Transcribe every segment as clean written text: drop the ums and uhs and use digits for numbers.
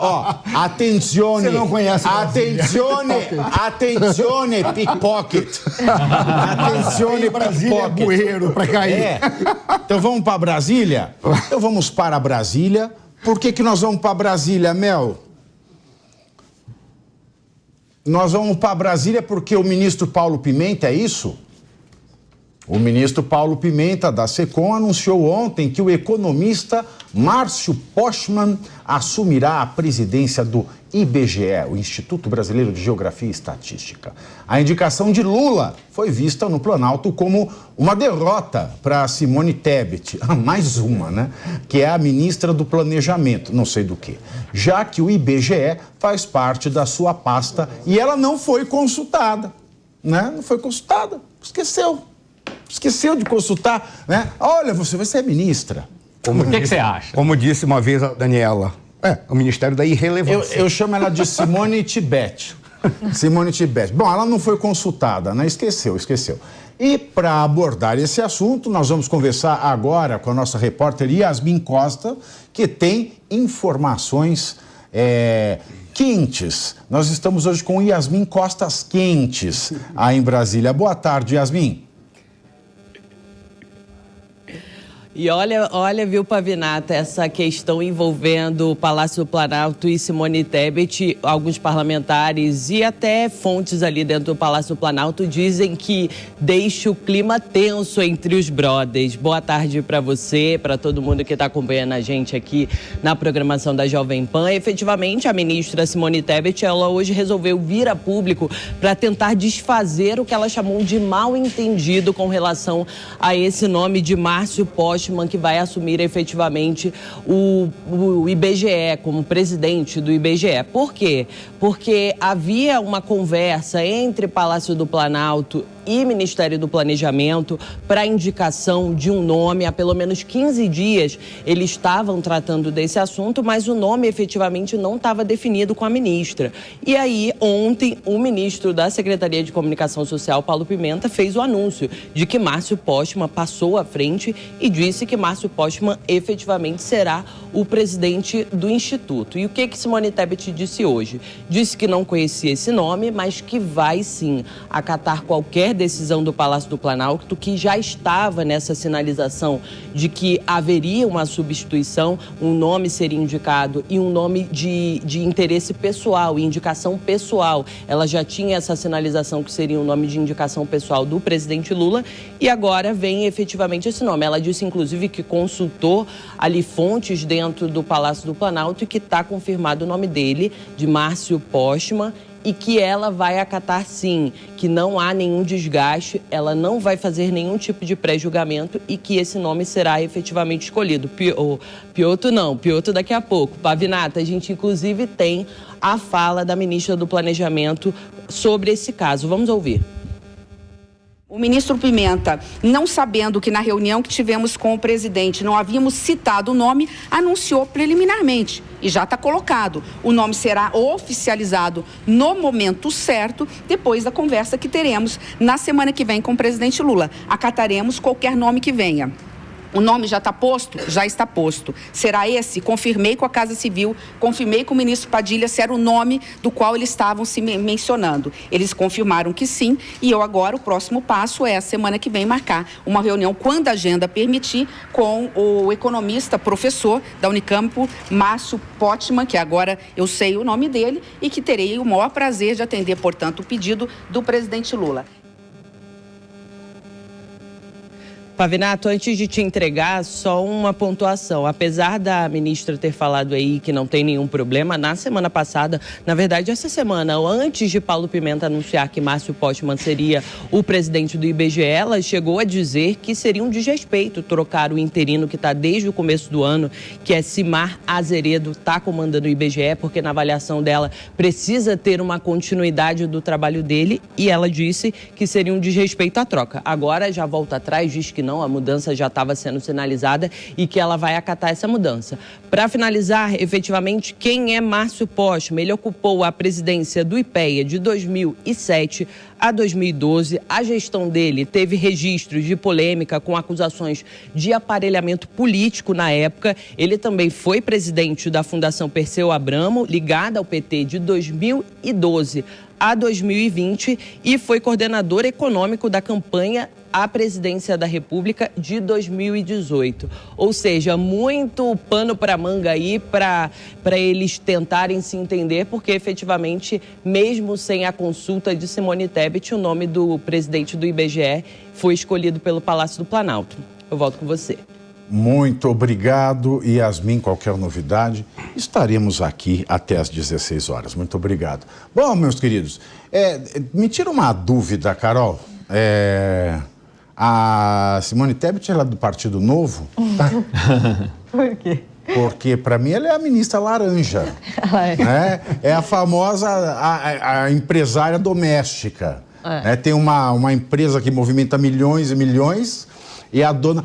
Ó, attenzione. Você não conhece attenzione, pickpocket. Attenzione, Brasília é bueiro pra cair. Então vamos para Brasília? Então vamos para Brasília. Por que nós vamos para Brasília, Mel? Nós vamos para Brasília porque o ministro Paulo Pimenta, é isso? O ministro Paulo Pimenta, da SECOM, anunciou ontem que o economista Márcio Postman assumirá a presidência do IBGE, o Instituto Brasileiro de Geografia e Estatística. A indicação de Lula foi vista no Planalto como uma derrota para Simone Tebet, mais uma, né? Que é a ministra do Planejamento, não sei do que, já que o IBGE faz parte da sua pasta e ela não foi consultada, né? Não foi consultada, esqueceu de consultar, né? Olha, você vai ser ministra. O que você acha? Como disse uma vez a Daniela, o Ministério da Irrelevância. Eu chamo ela de Simone Tebet. Simone Tebet. Bom, ela não foi consultada, né? Esqueceu. E para abordar esse assunto, nós vamos conversar agora com a nossa repórter Yasmin Costa, que tem informações quentes. Nós estamos hoje com Yasmin Costas quentes, aí em Brasília. Boa tarde, Yasmin. E olha, viu, Pavinato, essa questão envolvendo o Palácio do Planalto e Simone Tebet, alguns parlamentares e até fontes ali dentro do Palácio do Planalto dizem que deixa o clima tenso entre os brothers. Boa tarde para você, para todo mundo que está acompanhando a gente aqui na programação da Jovem Pan. Efetivamente, a ministra Simone Tebet, ela hoje resolveu vir a público para tentar desfazer o que ela chamou de mal entendido com relação a esse nome de Márcio Postman, que vai assumir efetivamente o IBGE, como presidente do IBGE. Por quê? Porque havia uma conversa entre Palácio do Planalto e Ministério do Planejamento para indicação de um nome. Há pelo menos 15 dias eles estavam tratando desse assunto, mas o nome efetivamente não estava definido com a ministra. E aí, ontem, o ministro da Secretaria de Comunicação Social, Paulo Pimenta, fez o anúncio de que Márcio Postman passou à frente e disse que Márcio Postman efetivamente será o presidente do Instituto. E o que Simone Tebet disse hoje? Disse que não conhecia esse nome, mas que vai sim acatar qualquer decisão do Palácio do Planalto, que já estava nessa sinalização de que haveria uma substituição, um nome seria indicado e um nome de interesse pessoal, indicação pessoal. Ela já tinha essa sinalização que seria um nome de indicação pessoal do presidente Lula e agora vem efetivamente esse nome. Ela disse, inclusive, que consultou ali fontes dentro do Palácio do Planalto e que está confirmado o nome dele, de Márcio Postman, e que ela vai acatar sim, que não há nenhum desgaste, ela não vai fazer nenhum tipo de pré-julgamento e que esse nome será efetivamente escolhido. Piotr daqui a pouco. Pavinato, a gente inclusive tem a fala da ministra do Planejamento sobre esse caso. Vamos ouvir. O ministro Pimenta, não sabendo que na reunião que tivemos com o presidente não havíamos citado o nome, anunciou preliminarmente e já está colocado. O nome será oficializado no momento certo, depois da conversa que teremos na semana que vem com o presidente Lula. Acataremos qualquer nome que venha. O nome já está posto? Já está posto. Será esse? Confirmei com a Casa Civil, confirmei com o ministro Padilha se era o nome do qual eles estavam se mencionando. Eles confirmaram que sim, e eu agora, o próximo passo é a semana que vem marcar uma reunião, quando a agenda permitir, com o economista, professor da Unicamp, Márcio Postman, que agora eu sei o nome dele, e que terei o maior prazer de atender, portanto, o pedido do presidente Lula. Pavinato, antes de te entregar, só uma pontuação. Apesar da ministra ter falado aí que não tem nenhum problema, na semana passada, na verdade essa semana, antes de Paulo Pimenta anunciar que Márcio Postman seria o presidente do IBGE, ela chegou a dizer que seria um desrespeito trocar o interino que está desde o começo do ano, que é Simar Azeredo, está comandando o IBGE, porque na avaliação dela precisa ter uma continuidade do trabalho dele, e ela disse que seria um desrespeito à troca. Agora já volta atrás, diz que não, a mudança já estava sendo sinalizada e que ela vai acatar essa mudança. Para finalizar, efetivamente, quem é Márcio Postman? Ele ocupou a presidência do IPEA de 2007 a 2012. A gestão dele teve registros de polêmica com acusações de aparelhamento político na época. Ele também foi presidente da Fundação Perseu Abramo, ligada ao PT, de 2012 a 2020 e foi coordenador econômico da campanha à presidência da República de 2018. Ou seja, muito pano para manga aí para eles tentarem se entender, porque efetivamente, mesmo sem a consulta de Simone Tebet, o nome do presidente do IBGE foi escolhido pelo Palácio do Planalto. Eu volto com você. Muito obrigado, Yasmin. Qualquer novidade, estaremos aqui até às 16 horas. Muito obrigado. Bom, meus queridos, me tira uma dúvida, Carol. A Simone Tebet, ela é do Partido Novo? Por quê? Porque, para mim, ela é a ministra laranja. Né? É a famosa a empresária doméstica. Né? Tem uma empresa que movimenta milhões e milhões... E a dona...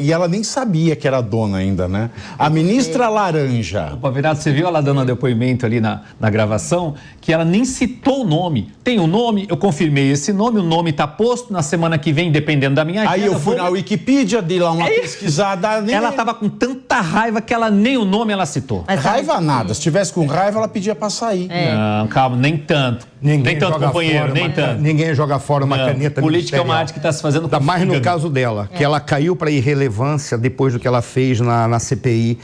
e ela nem sabia que era dona ainda, né? A ministra laranja. Pavinato, você viu ela dando depoimento ali na gravação, que ela nem citou o nome. Tem um nome, eu confirmei esse nome, o nome está posto, na semana que vem, dependendo da minha agenda. Aí eu fui na Wikipedia, dei lá uma pesquisada. Ela estava com tanta raiva que ela nem o nome ela citou. Mas raiva nada, se tivesse com raiva, ela pedia para sair. Não, calma, nem tanto. Nem tanto, companheiro, nem tanto. Ninguém joga fora uma caneta política é uma arte que está se fazendo com ainda mais no caso dela, que ela caiu para irrelevância depois do que ela fez na CPI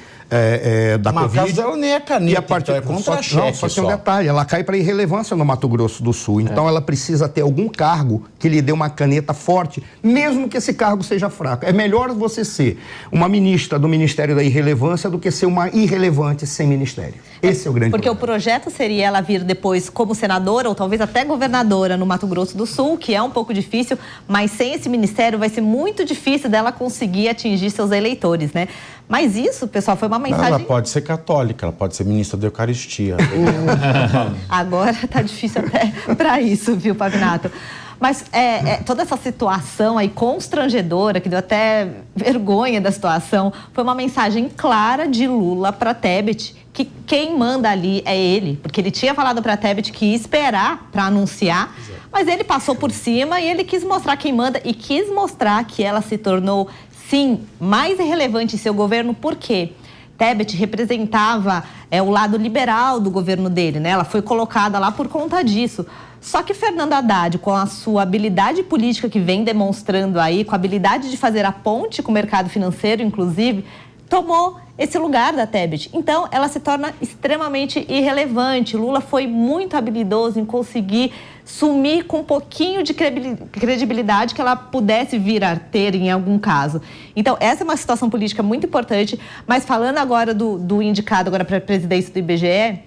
da Mas Covid. o caso dela nem é caneta, E a partir então é contra-cheque só tem um detalhe, ela cai para irrelevância no Mato Grosso do Sul. Então ela precisa ter algum cargo que lhe dê uma caneta forte, mesmo que esse cargo seja fraco. É melhor você ser uma ministra do Ministério da Irrelevância do que ser uma irrelevante sem ministério. Esse é o grande Porque problema. o projeto seria ela vir depois como senadora ou talvez até governadora no Mato Grosso do Sul, que é um pouco difícil, mas sem esse ministério vai ser muito difícil dela conseguir atingir seus eleitores, né? Mas isso, pessoal, foi uma mensagem... Ela pode ser católica, ela pode ser ministra da Eucaristia. Agora tá difícil até para isso, viu, Pavinato? Mas toda essa situação aí constrangedora, que deu até vergonha da situação, foi uma mensagem clara de Lula para Tebet, que quem manda ali é ele, porque ele tinha falado para Tebet que ia esperar para anunciar, mas ele passou por cima e ele quis mostrar quem manda e quis mostrar que ela se tornou, sim, mais relevante em seu governo. Por quê? Tebet representava o lado liberal do governo dele, né? Ela foi colocada lá por conta disso. Só que Fernando Haddad, com a sua habilidade política que vem demonstrando aí, com a habilidade de fazer a ponte com o mercado financeiro, inclusive, tomou esse lugar da Tebet. Então, ela se torna extremamente irrelevante. Lula foi muito habilidoso em conseguir sumir com um pouquinho de credibilidade que ela pudesse vir a ter em algum caso. Então, essa é uma situação política muito importante. Mas falando agora do indicado agora para a presidência do IBGE,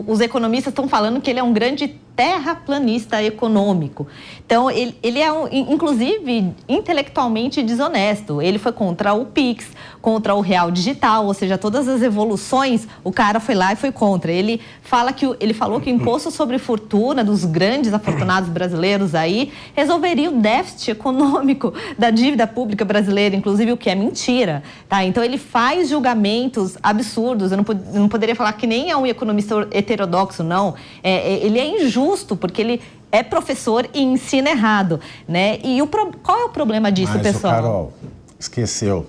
os economistas estão falando que ele é um grande terraplanista econômico. Então, ele é, inclusive, intelectualmente desonesto. Ele foi contra o Pix, contra o Real Digital, ou seja, todas as evoluções, o cara foi lá e foi contra. Ele falou que o imposto sobre fortuna dos grandes afortunados brasileiros aí resolveria o déficit econômico da dívida pública brasileira, inclusive, o que é mentira. Tá? Então, ele faz julgamentos absurdos. Eu não poderia falar que nem é um economista heterodoxo, não. Ele é injusto, porque ele é professor e ensina errado, né? E qual é o problema disso, pessoal? Carol, esqueceu.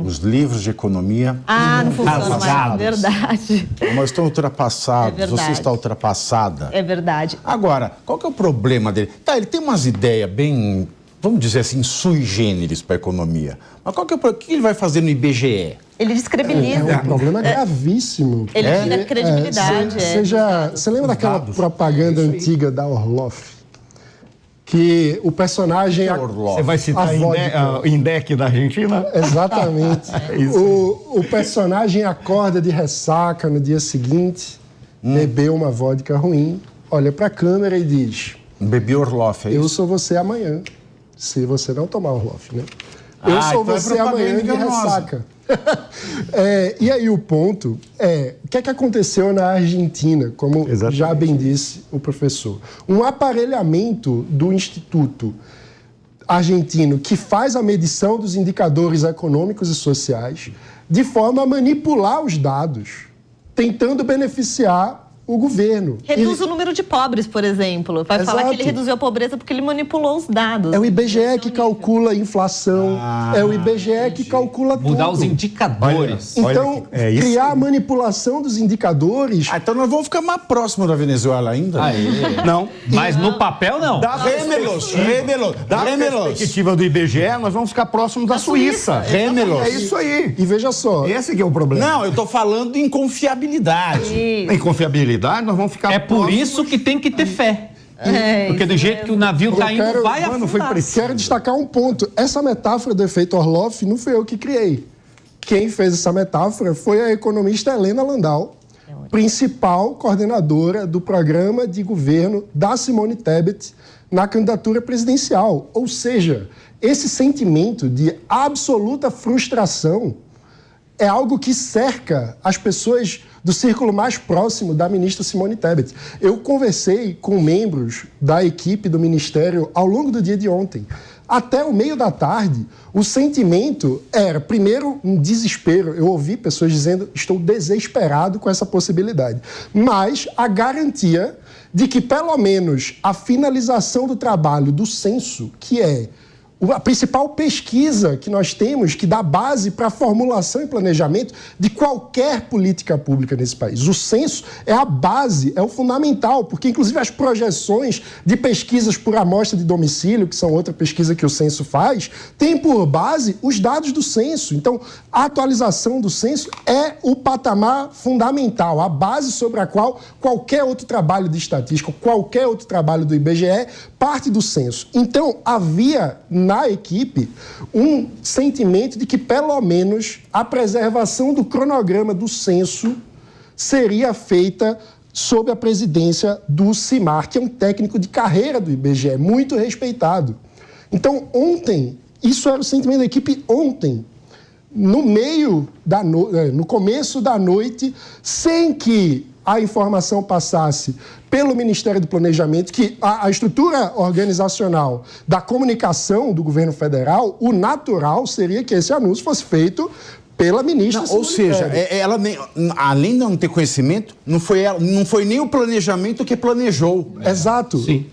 Os livros de economia... não funciona mais, verdade. Nós estamos ultrapassados, você está ultrapassada. É verdade. Agora, qual que é o problema dele? Tá, ele tem umas ideias bem, vamos dizer assim, sui generis para a economia. Mas o que ele vai fazer no IBGE? Ele descredibiliza. É um problema gravíssimo. Ele tira credibilidade. Você lembra daquela propaganda antiga da Orloff? Que o personagem... Você vai citar a INDEC da Argentina? Exatamente. O personagem acorda de ressaca no dia seguinte, bebeu uma vodka ruim, olha para a câmera e diz... Bebi Orloff, é isso? Eu sou você amanhã, se você não tomar Orloff, né? Eu sou então você amanhã de ressaca. E aí o ponto o que é que aconteceu na Argentina, como já bem disse o professor? Um aparelhamento do Instituto argentino que faz a medição dos indicadores econômicos e sociais de forma a manipular os dados, tentando beneficiar o governo. Reduz o número de pobres, por exemplo. Vai falar que ele reduziu a pobreza porque ele manipulou os dados. É o IBGE que calcula a inflação, é o IBGE que calcula tudo. Mudar os indicadores. Então, criar a manipulação dos indicadores... então nós vamos ficar mais próximos da Venezuela ainda? Não. Mas no papel, não. Da perspectiva do IBGE, nós vamos ficar próximos da Suíça. É isso aí. E veja só... Esse que é o problema. Não, eu tô falando em confiabilidade. Em confiabilidade, nós vamos ficar por isso que tem que ter fé. Porque do jeito que o navio está indo, vai afundar. Quero destacar um ponto. Essa metáfora do efeito Orloff não foi eu que criei. Quem fez essa metáfora foi a economista Helena Landau, principal coordenadora do programa de governo da Simone Tebet na candidatura presidencial. Ou seja, esse sentimento de absoluta frustração é algo que cerca as pessoas do círculo mais próximo da ministra Simone Tebet. Eu conversei com membros da equipe do Ministério ao longo do dia de ontem. Até o meio da tarde, o sentimento era, primeiro, um desespero. Eu ouvi pessoas dizendo, estou desesperado com essa possibilidade. Mas a garantia de que, pelo menos, a finalização do trabalho do censo, que é a principal pesquisa que nós temos, que dá base para a formulação e planejamento de qualquer política pública nesse país. O censo é a base, é o fundamental, porque inclusive as projeções de pesquisas por amostra de domicílio, que são outra pesquisa que o censo faz, têm por base os dados do censo. Então, a atualização do censo é o patamar fundamental, a base sobre a qual qualquer outro trabalho de estatística, qualquer outro trabalho do IBGE parte do censo. Então, havia na equipe um sentimento de que, pelo menos, a preservação do cronograma do censo seria feita sob a presidência do Simar, que é um técnico de carreira do IBGE, muito respeitado. Então, ontem, isso era o sentimento da equipe ontem, no começo da noite, sem que a informação passasse pelo Ministério do Planejamento, que a estrutura organizacional da comunicação do governo federal, o natural seria que esse anúncio fosse feito pela ministra. Ou seja, ela além de não ter conhecimento, não foi nem o planejamento que planejou. Exato. Sim.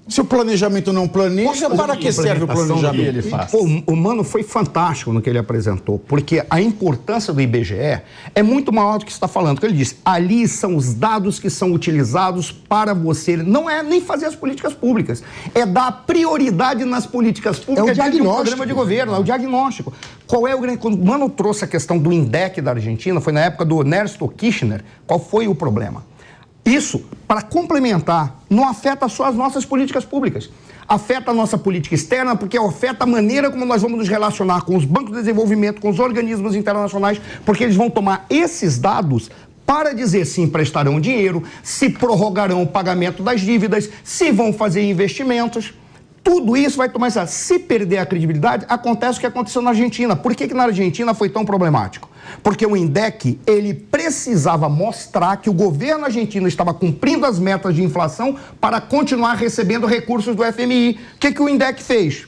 Se o planejamento não planeja, para que serve o planejamento? Ele faz? O Mano foi fantástico no que ele apresentou, porque a importância do IBGE é muito maior do que você está falando. Ele disse, ali são os dados que são utilizados para você. Não é nem fazer as políticas públicas, é dar prioridade nas políticas públicas. É o diagnóstico. Um programa de governo, é o diagnóstico. Qual é o grande... Quando o Mano trouxe a questão do INDEC da Argentina, foi na época do Ernesto Kirchner, qual foi o problema? Isso, para complementar, não afeta só as nossas políticas públicas. Afeta a nossa política externa, porque afeta a maneira como nós vamos nos relacionar com os bancos de desenvolvimento, com os organismos internacionais, porque eles vão tomar esses dados para dizer se emprestarão dinheiro, se prorrogarão o pagamento das dívidas, se vão fazer investimentos. Tudo isso vai tomar... Se perder a credibilidade, acontece o que aconteceu na Argentina. Por que na Argentina foi tão problemático? Porque o INDEC, ele precisava mostrar que o governo argentino estava cumprindo as metas de inflação para continuar recebendo recursos do FMI. O que o INDEC fez?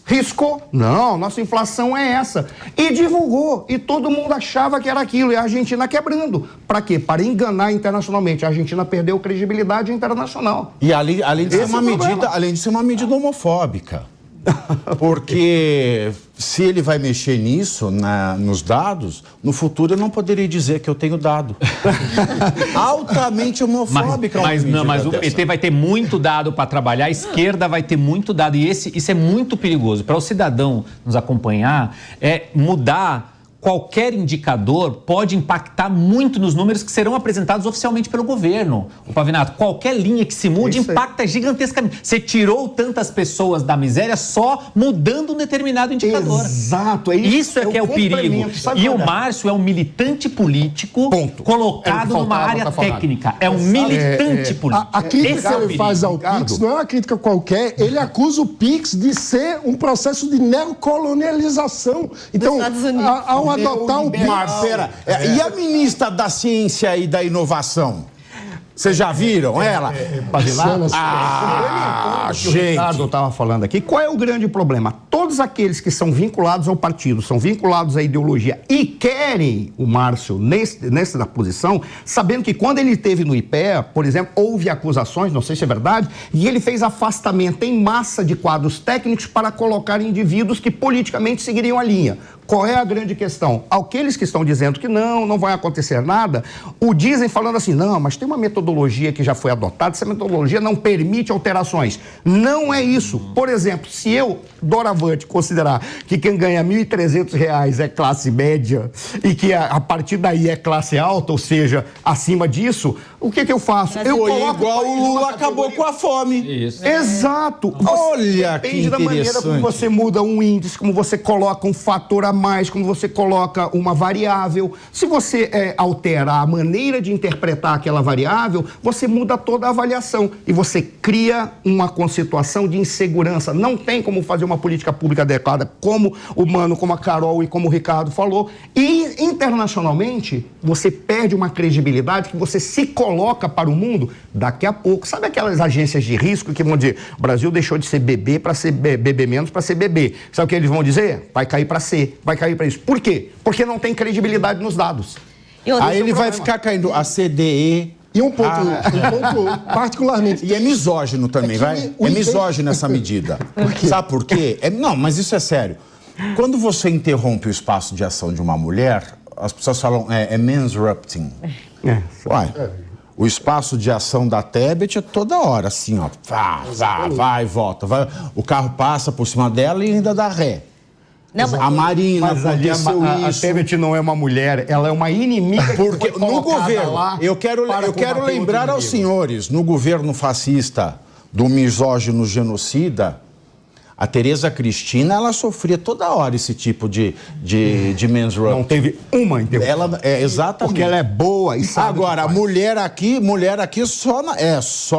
Riscou. Não, nossa inflação é essa. E divulgou. E todo mundo achava que era aquilo. E a Argentina quebrando. Para quê? Para enganar internacionalmente. A Argentina perdeu credibilidade internacional. E além de ser uma medida homofóbica. Porque se ele vai mexer nisso, nos dados, no futuro eu não poderia dizer que eu tenho dado. Altamente homofóbica. Mas o PT vai ter muito dado para trabalhar, a esquerda vai ter muito dado. E isso é muito perigoso. Para o cidadão nos acompanhar, mudar qualquer indicador pode impactar muito nos números que serão apresentados oficialmente pelo governo. O Pavinato, qualquer linha que se mude impacta gigantescamente. Você tirou tantas pessoas da miséria só mudando um determinado indicador. Exato. Isso é que é o perigo. E o Márcio é um militante político colocado numa área técnica. É um militante político. A crítica que ele faz ao PIX não é uma crítica qualquer. Ele acusa o PIX de ser um processo de neocolonialização. Então, ao adotar o PIX... E a ministra da Ciência e da Inovação? Vocês já viram ela? O Ricardo estava falando aqui. Qual é o grande problema? Todos aqueles que são vinculados ao partido, são vinculados à ideologia e querem o Márcio nessa posição, sabendo que quando ele esteve no IPEA, por exemplo, houve acusações, não sei se é verdade, e ele fez afastamento em massa de quadros técnicos para colocar indivíduos que politicamente seguiriam a linha. Qual é a grande questão? Aqueles que estão dizendo que não vai acontecer nada, o dizem falando assim, não, mas tem uma metodologia que já foi adotada, essa metodologia não permite alterações. Não é isso. Por exemplo, se eu, doravante, considerar que quem ganha R$ 1.300 é classe média e que a partir daí é classe alta, ou seja, acima disso, o que eu faço? Eu coloco igual o Lula acabou com a fome. Isso. Exato. Olha que interessante. Depende da maneira como você muda um índice, como você coloca um fator a mais, como você coloca uma variável. Se você alterar a maneira de interpretar aquela variável, você muda toda a avaliação e você cria uma situação de insegurança. Não tem como fazer uma política pública adequada, como o Mano, como a Carol e como o Ricardo falou. E internacionalmente, você perde uma credibilidade que você se coloca para o mundo daqui a pouco. Sabe aquelas agências de risco que vão dizer, o Brasil deixou de ser bebê para ser bebê menos para ser bebê. Sabe o que eles vão dizer? Vai cair para C, vai cair para isso. Por quê? Porque não tem credibilidade nos dados. Aí ele vai ficar caindo a CDE. E um ponto particularmente... E é misógino também, vai? É misógino essa medida. Por quê? Sabe por quê? Não, mas isso é sério. Quando você interrompe o espaço de ação de uma mulher, as pessoas falam, é mansrupting. Uai, o espaço de ação da Tebet é toda hora, assim, ó. Vai, volta. Vai, o carro passa por cima dela e ainda dá ré. Não, a Marina, mas ali a Tebet não é uma mulher, ela é uma inimiga. Porque no governo, eu quero lembrar aos senhores, no governo fascista do misógino genocida, a Tereza Cristina, ela sofria toda hora esse tipo de mansrupting. Não teve uma interrupção. Exatamente. Porque ela é boa e sabe. Agora, a mulher aqui só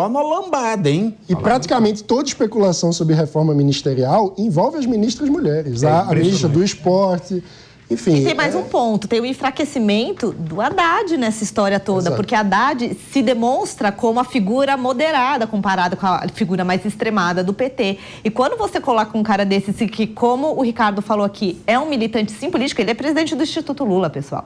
na lambada, hein? E praticamente toda especulação sobre reforma ministerial envolve as ministras mulheres. A ministra do esporte... Enfim, e tem mais um ponto, tem o enfraquecimento do Haddad nessa história toda, exato. Porque Haddad se demonstra como a figura moderada comparada com a figura mais extremada do PT. E quando você coloca um cara desse, que como o Ricardo falou aqui, é um militante sim político, ele é presidente do Instituto Lula, pessoal.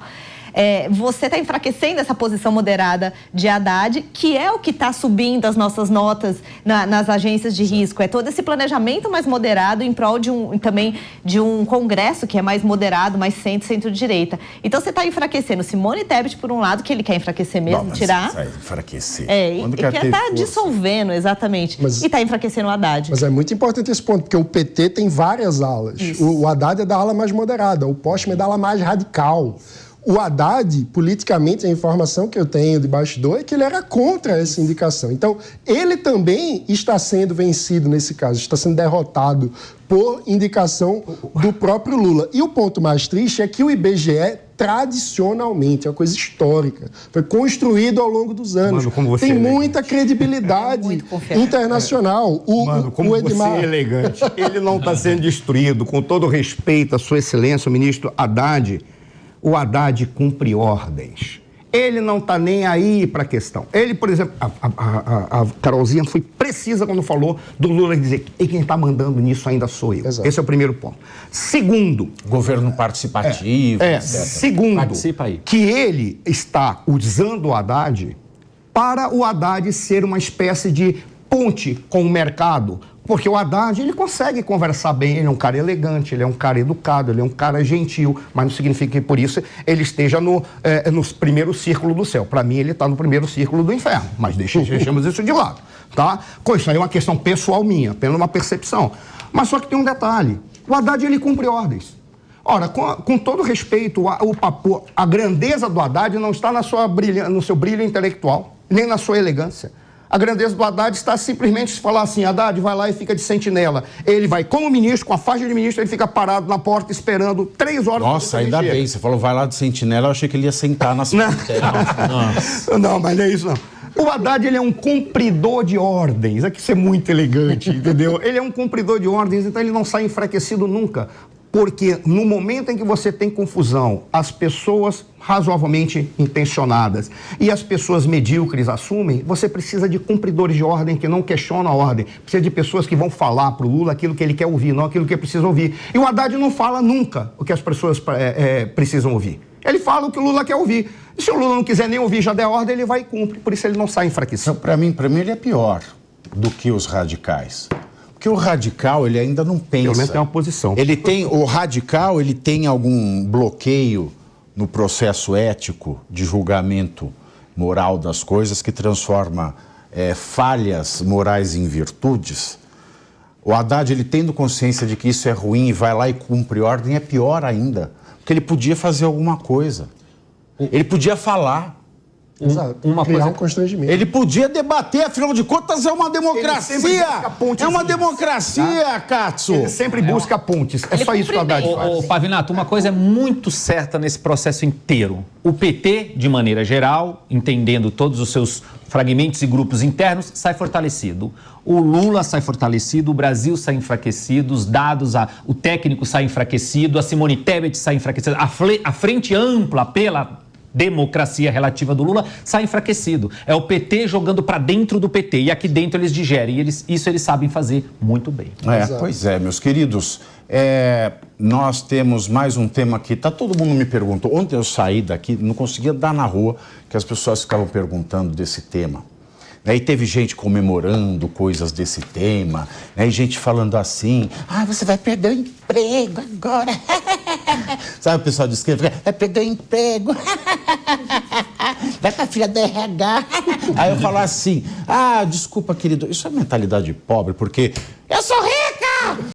Você está enfraquecendo essa posição moderada de Haddad, que é o que está subindo as nossas notas nas agências de risco. É todo esse planejamento mais moderado em prol também de um Congresso que é mais moderado, mais centro-direita. Então você está enfraquecendo Simone Tebet, por um lado, que ele quer enfraquecer mesmo, tirar. Vai enfraquecer. E quer estar dissolvendo, exatamente. E está enfraquecendo o Haddad. Mas é muito importante esse ponto, porque o PT tem várias alas. O Haddad é da ala mais moderada, o Postman é da ala mais radical. O Haddad, politicamente, a informação que eu tenho de bastidor é que ele era contra essa indicação. Então, ele também está sendo vencido nesse caso, está sendo derrotado por indicação do próprio Lula. E o ponto mais triste é que o IBGE, tradicionalmente, é uma coisa histórica, foi construído ao longo dos anos. Mano, tem muita credibilidade internacional. Como Edmar... você é elegante. Ele não está sendo destruído. Com todo respeito à sua excelência, o ministro Haddad... O Haddad cumpre ordens. Ele não está nem aí para a questão. Ele, por exemplo, a Carolzinha foi precisa quando falou do Lula dizer que quem está mandando nisso ainda sou eu. Exato. Esse é o primeiro ponto. Segundo... Governo participativo, etc. Segundo, que ele está usando o Haddad para o Haddad ser uma espécie de ponte com o mercado. Porque o Haddad, ele consegue conversar bem, ele é um cara elegante, ele é um cara educado, ele é um cara gentil, mas não significa que por isso ele esteja no primeiro círculo do céu. Para mim, ele está no primeiro círculo do inferno, mas deixemos isso de lado, tá? Isso aí é uma questão pessoal minha, apenas uma percepção. Mas só que tem um detalhe, o Haddad, ele cumpre ordens. Ora, com todo respeito, a grandeza do Haddad não está no seu brilho intelectual, nem na sua elegância. A grandeza do Haddad está simplesmente se falar assim, Haddad vai lá e fica de sentinela. Ele vai como ministro, com a faixa de ministro, ele fica parado na porta esperando 3 horas. Nossa, ainda bem, você falou vai lá de sentinela, eu achei que ele ia sentar na sentinela. Não, mas não é isso não. O Haddad, ele é um cumpridor de ordens, é que isso é muito elegante, entendeu? Ele é um cumpridor de ordens, então ele não sai enfraquecido nunca. Porque no momento em que você tem confusão, as pessoas razoavelmente intencionadas e as pessoas medíocres assumem, você precisa de cumpridores de ordem que não questionam a ordem. Precisa de pessoas que vão falar para o Lula aquilo que ele quer ouvir, não aquilo que ele precisa ouvir. E o Haddad não fala nunca o que as pessoas precisam ouvir. Ele fala o que o Lula quer ouvir. E se o Lula não quiser nem ouvir, já der ordem, ele vai e cumpre. Por isso ele não sai enfraquecido. Para mim ele é pior do que os radicais. Porque o radical, ele ainda não pensa. Pelo menos tem uma posição. O radical, ele tem algum bloqueio no processo ético de julgamento moral das coisas que transforma falhas morais em virtudes. O Haddad, ele tendo consciência de que isso é ruim e vai lá e cumpre ordem, é pior ainda. Porque ele podia fazer alguma coisa. Ele podia falar. Criar um constrangimento. Ele podia debater, afinal de contas, é uma democracia. É uma democracia, Katsu. Ele sempre busca pontes. É só isso que o Haddad faz. Pavinato, uma coisa é muito certa nesse processo inteiro. O PT, de maneira geral, entendendo todos os seus fragmentos e grupos internos, sai fortalecido. O Lula sai fortalecido, o Brasil sai enfraquecido, os dados, o técnico sai enfraquecido, a Simone Tebet sai enfraquecida, a frente ampla pela democracia relativa do Lula sai enfraquecido. É o PT jogando para dentro do PT e aqui dentro eles digerem. E isso eles sabem fazer muito bem. Pois é, meus queridos. Nós temos mais um tema aqui. Tá todo mundo me perguntou. Ontem eu saí daqui, não conseguia dar na rua, que as pessoas ficavam perguntando desse tema. Aí teve gente comemorando coisas desse tema, aí gente falando assim, você vai perder o emprego agora. Sabe o pessoal de esquerda? Vai perder o emprego. Vai pra filha da RH. Aí eu falo assim, desculpa, querido, isso é mentalidade pobre, porque eu sou